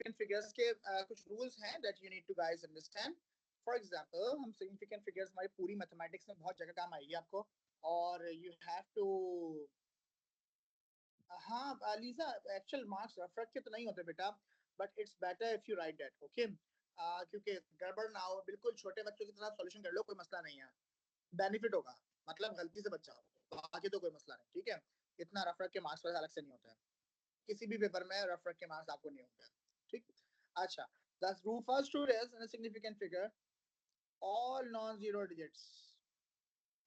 Significant figures के कुछ rules हैं that you need to guys understand. For example हम सिग्निफिकेंट फिगर्स हमारी पूरी मैथमेटिक्स में बहुत जगह काम आएगी आपको, और यू हैव टू, हाँ लीजा, एक्चुअल मार्क्स रफ रख के तो नहीं होते बेटा, but it's better if you right that, okay. क्योंकि गड़बड़ ना हो, बिल्कुल छोटे बच्चों की तरह सॉल्यूशन कर लो, कोई मसला नहीं है, बेनिफिट होगा, मतलब गलती से बच्चा हो, बाकी तो कोई मसला नहीं, ठीक है। इतना रफ रख के मार्क्स अलग से नहीं होता है, किसी भी पेपर में रफ रख के मार्क्स आपको नहीं होंगे, ठीक। अच्छा, the first rule is in a significant figure all non-zero digits,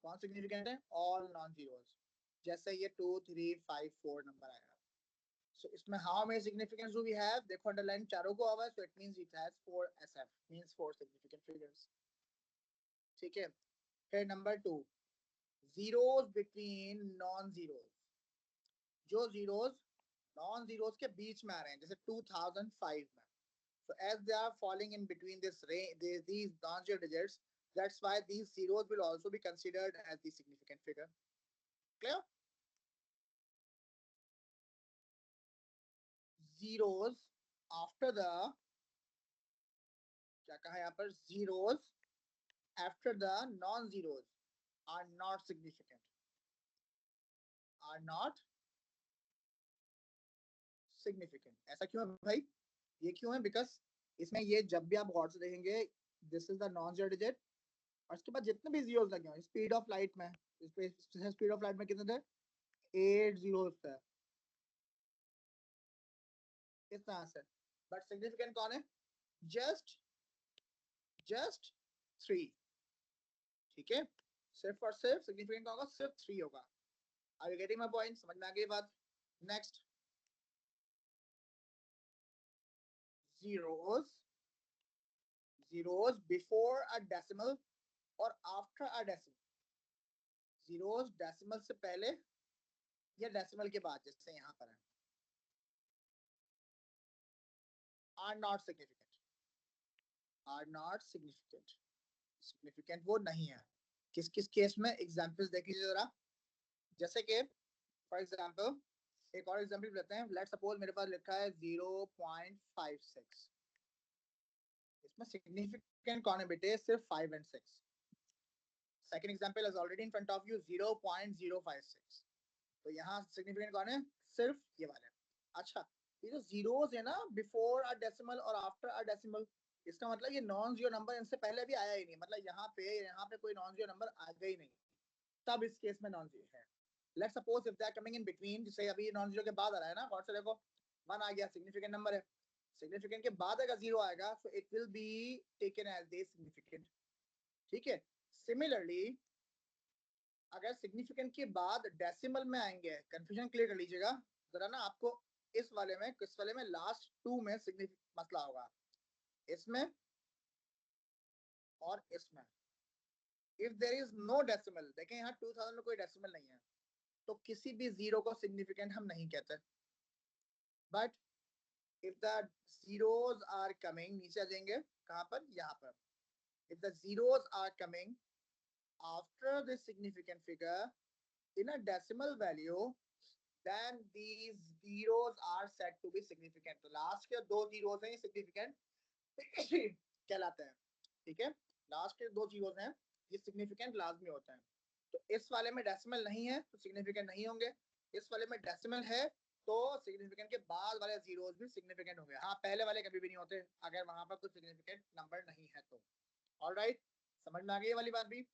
कौन सिग्निफिकेंट है? ऑल नॉन जीरोस, जैसे ये 2 3 5 4 नंबर आएगा। सो इसमें how many significance do we have? देखो अंडरलाइन चारों को आवा है, so it means it has 4 SF, means 4 significant figures, ठीक है। फिर number 2, zeros between non zeros, जो जीरोस नॉन जीरोस के बीच में आ रहे हैं, जैसे 2005 में, so as they are falling in between this range, these non-zero digits, that's why these zeros will also be considered as the significant figure. Clear? Zeros after the, क्या कहा यहाँ पर, zeros after the non-zeros are not significant, are not significant। ऐसा क्यों है भाई? ये क्यों है? बिकॉज इसमें ये जब भी आप गौर से देखेंगे, this is the non zero digit, और इसके बाद जितने भी जीरोस लगे हैं, स्पीड ऑफ लाइट में, स्पीड ऑफ लाइट में कितने थे? 8 जीरोस थे, इस तरह से। बट सिग्निफिकेंट कौन है? जस्ट 3, ठीक है। सिर्फ और सिर्फ सिग्निफिकेंट कौन होगा? सिर्फ 3 होगा। Are you getting my point? समझ में आ गई बात? Next, zeros before a decimal और after a decimal, zeros decimal से पहले या decimal के बाद, जैसे यहाँ पर है, are not significant, are not significant, significant वो नहीं है। किस किस केस में? एग्जाम्पल्स देख लीजिए जरा। जैसे कि फॉर एग्जाम्पल, एक और एग्जाम्पल लेते हैं। लेट्स सपोज मेरे पास लिखा है 0.56, इसमें सिग्निफिकेंट कौन है बेटे? सिर्फ 5 और 6। Second example is already in front of you, 0.056, तो यहाँ सिग्निफिकेंट कौन है? सिर्फ ये वाले। अच्छा, ये जो जीरोस है ना, बिफोर अ डेसिमल और आफ्टर अ डेसिमल, इसका मतलब ये नॉन जीरो नंबर इनसे पहले भी आया ही नहीं, मतलब यहाँ पे कोई नॉन जीरो नंबर आ गई नहीं, तब इस केस में नॉन जीरो है। Let's suppose if they are coming in between, जैसे अभी नॉन जीरो के बाद आ रहा है ना, और से देखो 1 आ गया, सिग्निफिकेंट नंबर है। सिग्निफिकेंट के बाद अगर 0 आएगा, so it will be taken as the significant, ठीक है। सिमिलरली अगर सिग्निफिकेंट के बाद डेसिमल में आएंगे, कंफ्यूजन क्लियर कर लीजिएगा जरा ना, आपको इस वाले में, किस वाले में, लास्ट 2 में सिग्निफिकेंट मसला होगा, इसमें और इसमें। If there is no decimal, देखें यहाँ 2000 में कोई डेसिमल नहीं है, तो किसी भी जीरो को सिग्निफिकेंट हम नहीं कहते। But if the zeros are coming, नीचे आ जाएंगे, कहां पर? यहाँ पर। If the zeros are coming after this significant figure in a decimal value, then these zeros are said to be significant। तो लास्ट के 2 जीरोस हैं, ये सिग्निफिकेंट कहलाते हैं, ठीक है। लास्ट के 2 जीरोस हैं, ये सिग्निफिकेंट लाजमी होते हैं। तो इस वाले में डेसिमल नहीं है तो सिग्निफिकेंट नहीं होंगे, इस वाले में डेसिमल है तो सिग्निफिकेंट के बाद वाले जीरोस भी सिग्निफिकेंट होंगे। हाँ, पहले वाले कभी भी नहीं होते अगर वहां पर कुछ सिग्निफिकेंट नंबर नहीं है तो। ऑलराइट, समझ में आ गई ये वाली बात भी?